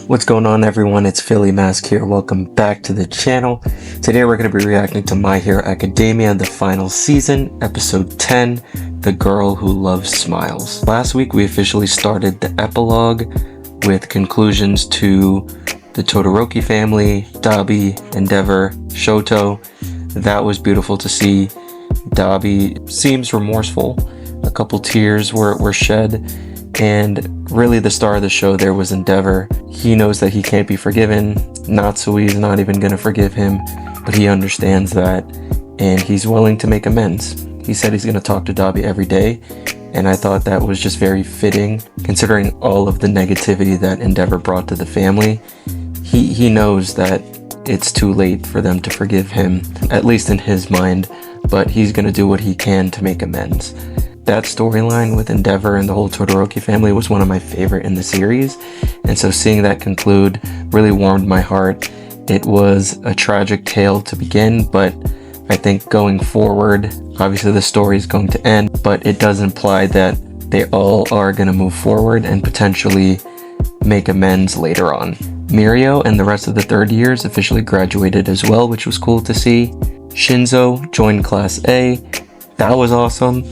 What's going on, everyone? It's FiliMask here. Welcome back to the channel. Today we're going to be reacting to My Hero Academia, the final season, episode 10, The Girl Who Loves Smiles. Last week we officially started the epilogue with conclusions to the Todoroki family, Dabi, Endeavor, Shoto. That was beautiful to see. Dabi seems remorseful. A couple tears were shed. And really the star of the show there was Endeavor. He knows that he can't be forgiven. Natsui's not even going to forgive him, but he understands that and he's willing to make amends. He said he's going to talk to Dabi every day, and I thought that was just very fitting considering all of the negativity that Endeavor brought to the family. He knows that it's too late for them to forgive him, at least in his mind, but he's going to do what he can to make amends. That storyline with Endeavor and the whole Todoroki family was one of my favorite in the series, and so seeing that conclude really warmed my heart. It was a tragic tale to begin, but I think going forward, obviously the story is going to end, but it does imply that they all are going to move forward and potentially make amends later on. Mirio and the rest of the third years officially graduated as well, which was cool to see. Shinzo joined Class A. That was awesome.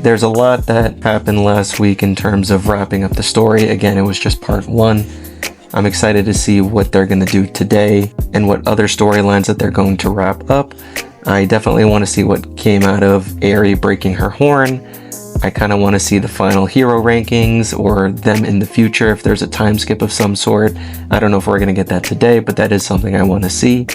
There's a lot that happened last week in terms of wrapping up the story. Again, it was just part one. I'm excited to see what they're going to do today and what other storylines that they're going to wrap up. I definitely want to see what came out of Eri breaking her horn. I kind of want to see the final hero rankings or them in the future if there's a time skip of some sort. I don't know if we're going to get that today, but that is something I want to see.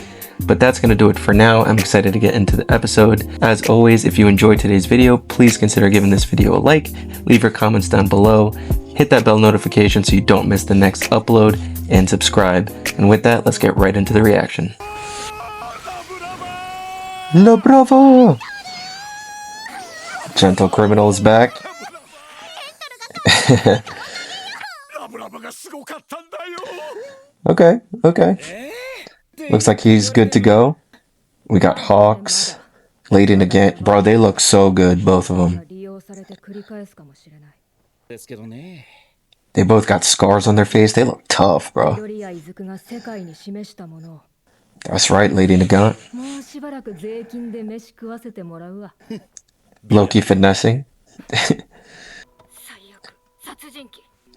But that's going to do it for now. I'm excited to get into the episode. As always, if you enjoyed today's video, please consider giving this video a like, leave your comments down below, hit that bell notification so you don't miss the next upload, and subscribe. And with that, let's get right into the reaction. La bravo! Gentle Criminal is back. Okay. Looks like he's good to go. We got Hawks, Lady again. Bro, they look so good, both of them. They both got scars on their face. They look tough, bro. That's right, Lady Nagant. Loki finessing.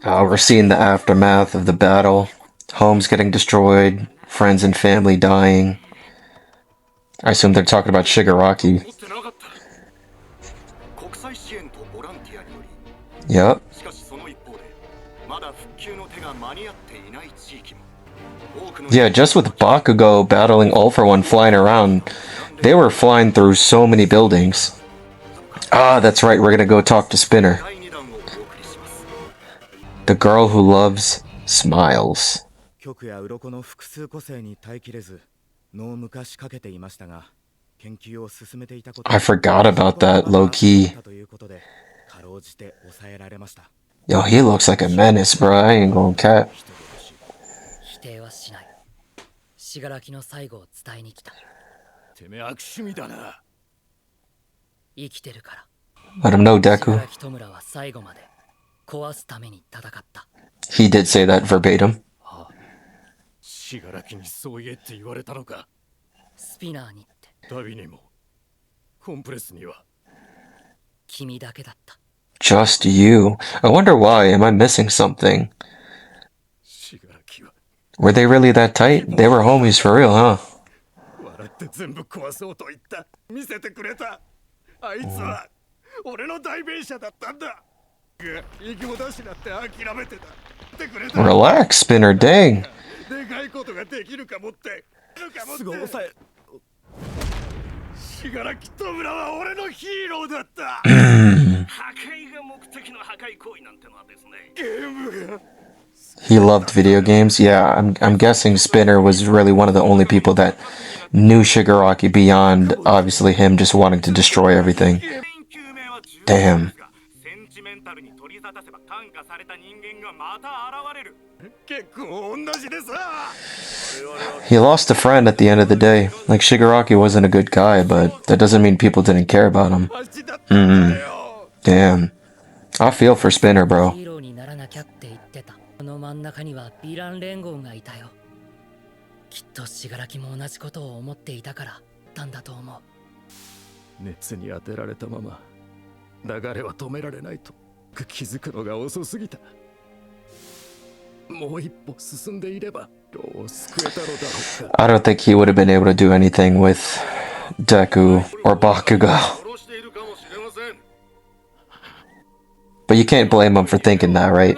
We're seeing the aftermath of the battle. Homes getting destroyed. Friends and family dying. I assume they're talking about Shigaraki. Yep. Yeah, just with Bakugo battling All For One flying around, they were flying through so many buildings. Ah, that's right, we're gonna go talk to Spinner. The Girl Who Loves Smiles. I forgot about that, low-key. Yo, he looks like a menace, bro. I ain't gonna cap. Let him know, Deku. He did say that verbatim. Just you. I wonder why. Am I missing something? Were they really that tight? They were homies for real, huh? Relax, Spinner, dang. He loved video games. Yeah, I'm guessing Spinner was really one of the only people that knew Shigaraki beyond obviously him just wanting to destroy everything. Damn. He lost a friend at the end of the day. Like, Shigaraki wasn't a good guy, but that doesn't mean people didn't care about him. Damn. I feel for Spinner, bro. の真ん中にはヴィラン連合がいたよ。きっと死柄木も同じことを思っていたからなんだと思う。熱に当てられたまま流れは止められないと気づくのが遅すぎた。もう一歩進んでいれば今日を救えたのだろうか。 I don't think he would have been able to do anything with Deku or Bakugo. But you can't blame him for thinking that, right?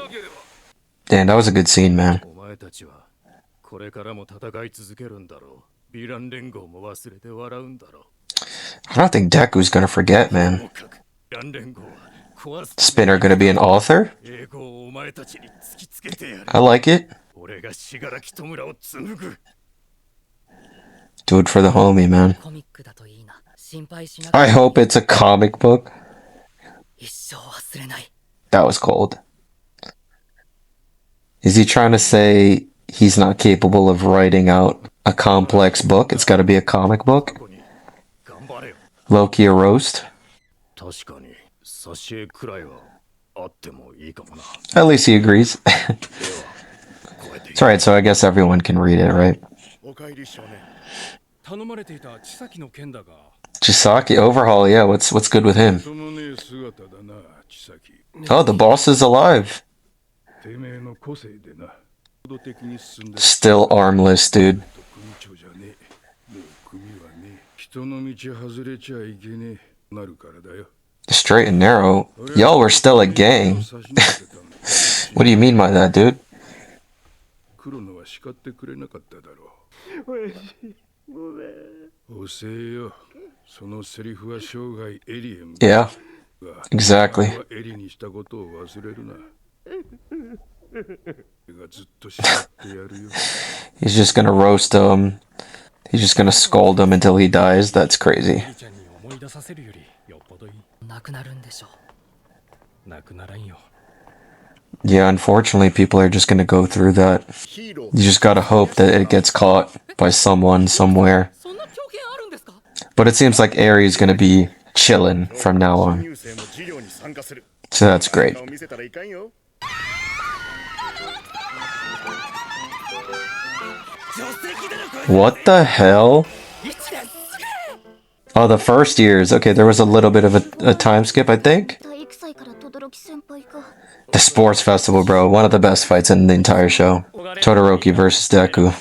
Damn, that was a good scene, man. お前たちはこれからも戦い続けるんだろう。ヴィラン連合も忘れて笑うんだろう。 I don't think Deku's gonna forget, man. Spinner gonna be an author? I like it. Do it for the homie, man. I hope it's a comic book. That was cold. Is he trying to say he's not capable of writing out a complex book? It's gotta be a comic book? Loki a roast? At least he agrees. It's alright, so I guess everyone can read it, right? Chisaki overhaul, yeah, what's good with him? Oh, the boss is alive. Still armless, dude. Straight and narrow. Y'all were still a gang. What do you mean by that, dude? Yeah, exactly. He's just gonna roast him. He's just gonna scold him until he dies. That's crazy. Yeah, unfortunately, people are just gonna go through that. You just gotta hope that it gets caught by someone somewhere. But it seems like Aries gonna be chilling from now on. So that's great. What the hell? Oh, the first years. Okay, there was a little bit of a time skip, I think. The sports festival, bro. One of the best fights in the entire show. Todoroki versus Deku.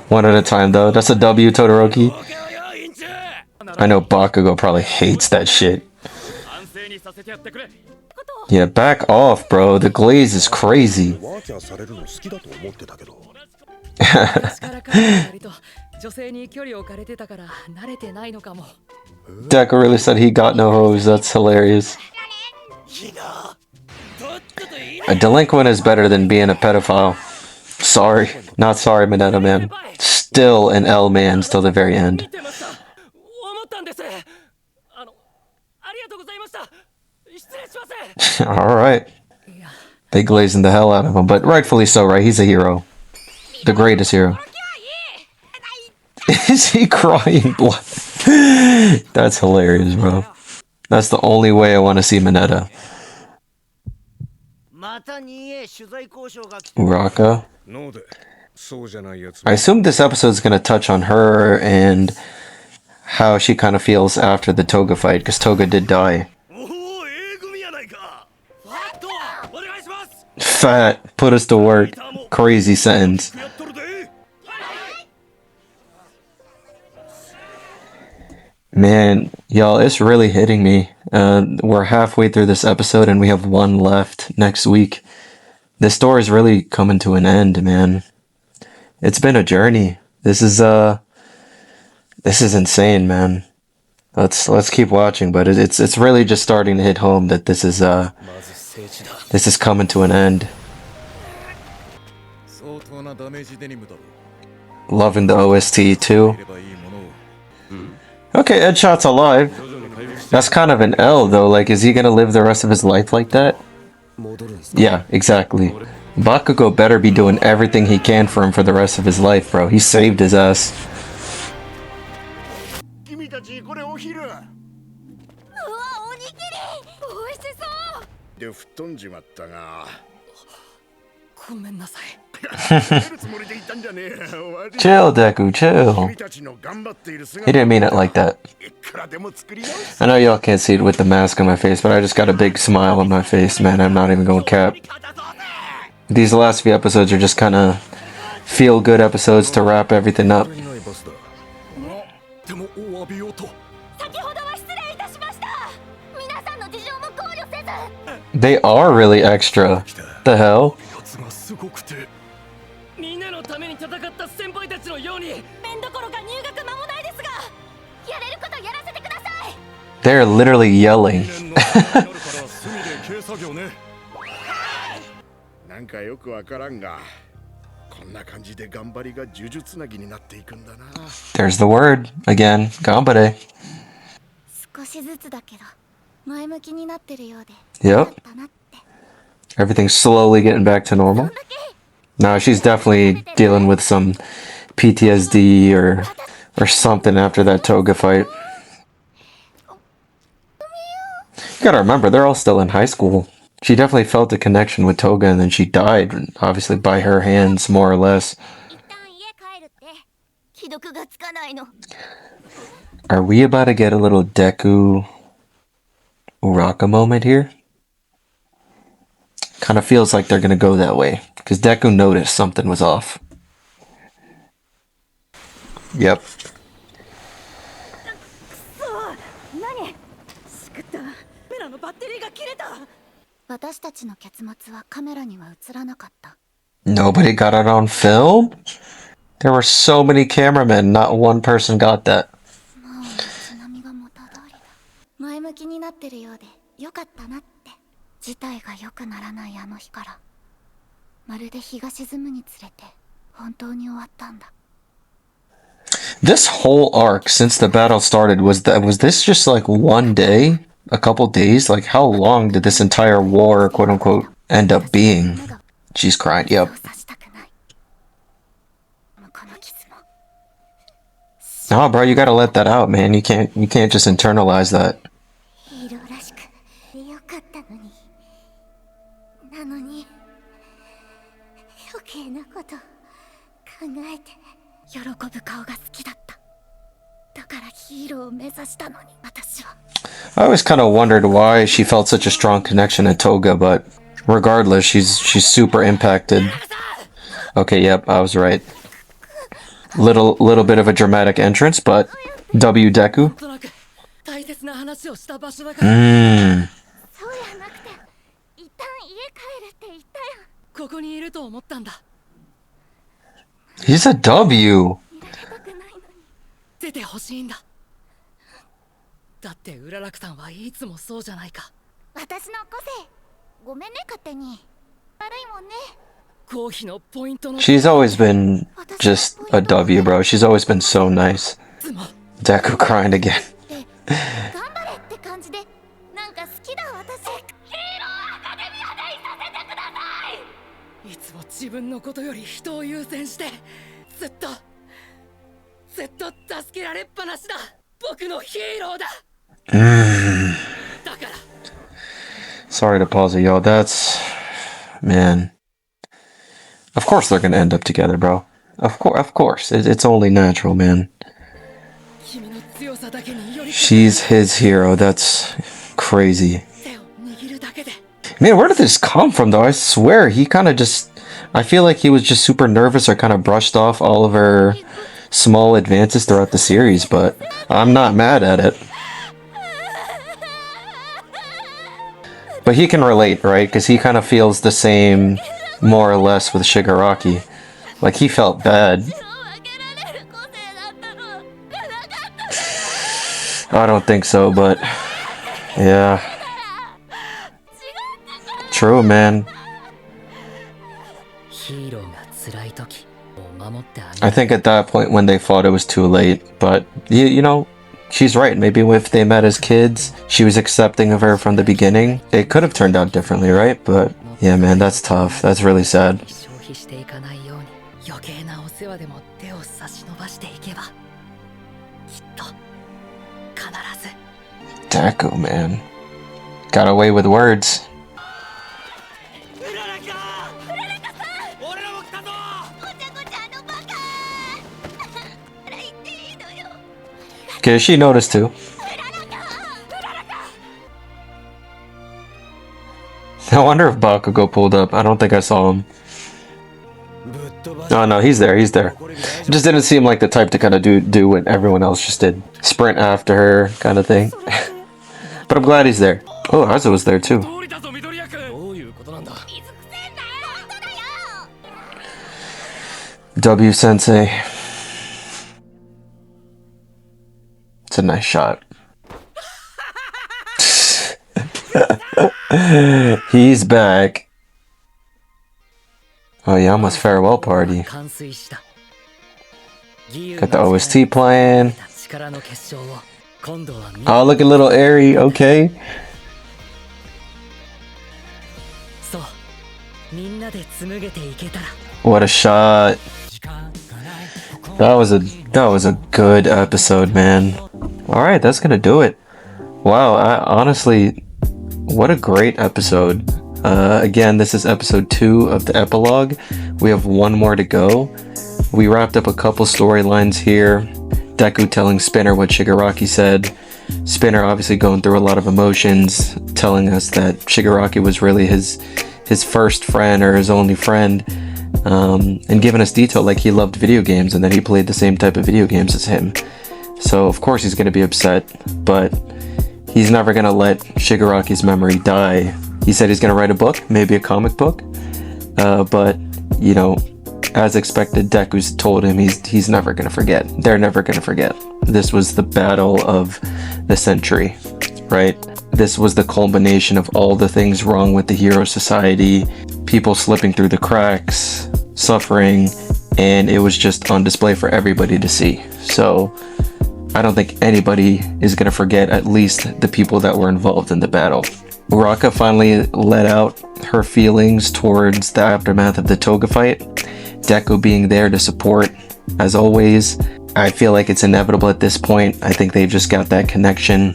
One at a time, though. That's a W, Todoroki. I know Bakugo probably hates that shit. Yeah, back off, bro. The glaze is crazy. Deku really said he got no hose. That's hilarious. A delinquent is better than being a pedophile. Sorry. Not sorry, Mineta, man. Still an L man till the very end. Alright. They glazing the hell out of him, but rightfully so, right? He's a hero. The greatest hero. Is he crying blood? That's hilarious, bro. That's the only way I want to see Mineta. Uraka. I assume this episode is going to touch on her and how she kind of feels after the Toga fight, because Toga did die. Fat, put us to work. Crazy sentence. Man, y'all, it's really hitting me. We're halfway through this episode and we have one left next week. This story is really coming to an end, man. It's been a journey. This is insane, man. Let's keep watching, but it's really just starting to hit home that this is coming to an end. Loving the OST too. Okay, Edshot's alive. That's kind of an L though, like is he gonna live the rest of his life like that? Yeah, exactly. Bakugo better be doing everything he can for him for the rest of his life, bro. He saved his ass. で吹っ飛んじまったが。ごめんなさい。Chill, Deku, chill. He didn't mean it like that. I know y'all can't see it with the mask on my face, but I just got a big smile on my face, man. I'm not even going cap. These last few episodes are just kind of feel-good episodes to wrap everything up. They are really extra. The hell? They're literally yelling. There's the word again. Gambare. Yep. Everything's slowly getting back to normal. No, she's definitely dealing with some PTSD or something after that Toga fight. You gotta remember, they're all still in high school. She definitely felt a connection with Toga, and then she died, obviously by her hands, more or less. Are we about to get a little Deku Uraka moment here? Kind of feels like they're gonna go that way, because Deku noticed something was off. Yep. Nobody got it on film? There were so many cameramen, not one person got that. This whole arc since the battle started, was this just like one day? A couple days? Like, how long did this entire war, quote unquote, end up being? She's crying, yep. No, bro, you gotta let that out, man. You can't just internalize that. I always kind of wondered why she felt such a strong connection to Toga, but regardless, she's super impacted. Okay, yep, I was right. Little bit of a dramatic entrance, but W Deku. He's a W. She's always been just a W, bro. She's always been so nice. Deku crying again. Sorry to pause it, yo. That's... man. Of course they're gonna end up together, bro. Of course. It's only natural, man. She's his hero. That's crazy. Man, where did this come from, though? I swear, he kind of just... I feel like he was just super nervous or kind of brushed off all of her small advances throughout the series, but I'm not mad at it. But he can relate, right? Because he kind of feels the same, more or less, with Shigaraki. Like, he felt bad. I don't think so, but... yeah. True, man. I think at that point when they fought, it was too late. But, you know, she's right. Maybe if they met as kids, she was accepting of her from the beginning. It could have turned out differently, right? But, yeah, man, that's tough. That's really sad. Deku, man. Got away with words. Okay, she noticed too. I wonder if Bakugo pulled up. I don't think I saw him. Oh no, he's there, he's there. It just didn't seem like the type to kind of do what everyone else just did. Sprint after her, kind of thing. But I'm glad he's there. Oh, Aza was there too. W Sensei. It's a nice shot. He's back. Oh yeah, almost farewell party. Got the OST playing. Oh, look at little Eri. Okay. What a shot. That was a good episode, man. All right, that's gonna do it. Wow, honestly, what a great episode. Again, this is episode 2 of the epilogue. We have one more to go. We wrapped up a couple storylines here. Deku telling Spinner what Shigaraki said. Spinner obviously going through a lot of emotions, telling us that Shigaraki was really his first friend or his only friend, and giving us detail like he loved video games and that he played the same type of video games as him. So of course he's going to be upset, but he's never going to let Shigaraki's memory die. He said he's going to write a book, maybe a comic book, but, you know, as expected, Deku's told him he's never going to forget. They're never going to forget. This was the battle of the century, right? This was the culmination of all the things wrong with the Hero Society, people slipping through the cracks, suffering, and it was just on display for everybody to see. So I don't think anybody is going to forget, at least the people that were involved in the battle. Uraka finally let out her feelings towards the aftermath of the Toga fight. Deku being there to support, as always. I feel like it's inevitable at this point. I think they've just got that connection.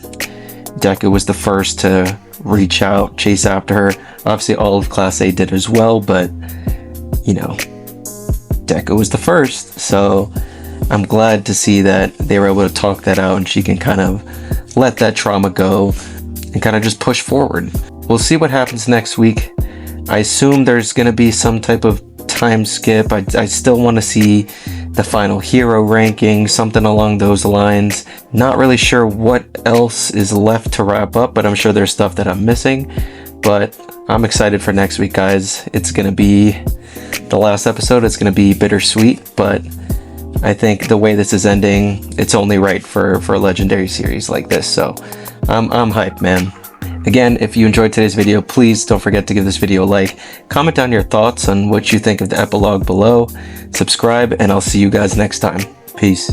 Deku was the first to reach out, chase after her. Obviously all of Class A did as well, but, you know, Deku was the first. So I'm glad to see that they were able to talk that out and she can kind of let that trauma go and kind of just push forward. We'll see what happens next week. I assume there's going to be some type of time skip. I still want to see the final hero ranking, something along those lines. Not really sure what else is left to wrap up, but I'm sure there's stuff that I'm missing. But I'm excited for next week, guys. It's going to be the last episode. It's going to be bittersweet, but I think the way this is ending, it's only right for a legendary series like this. So I'm hyped, man. Again, if you enjoyed today's video, please don't forget to give this video a like. Comment down your thoughts on what you think of the epilogue below. Subscribe, and I'll see you guys next time. Peace.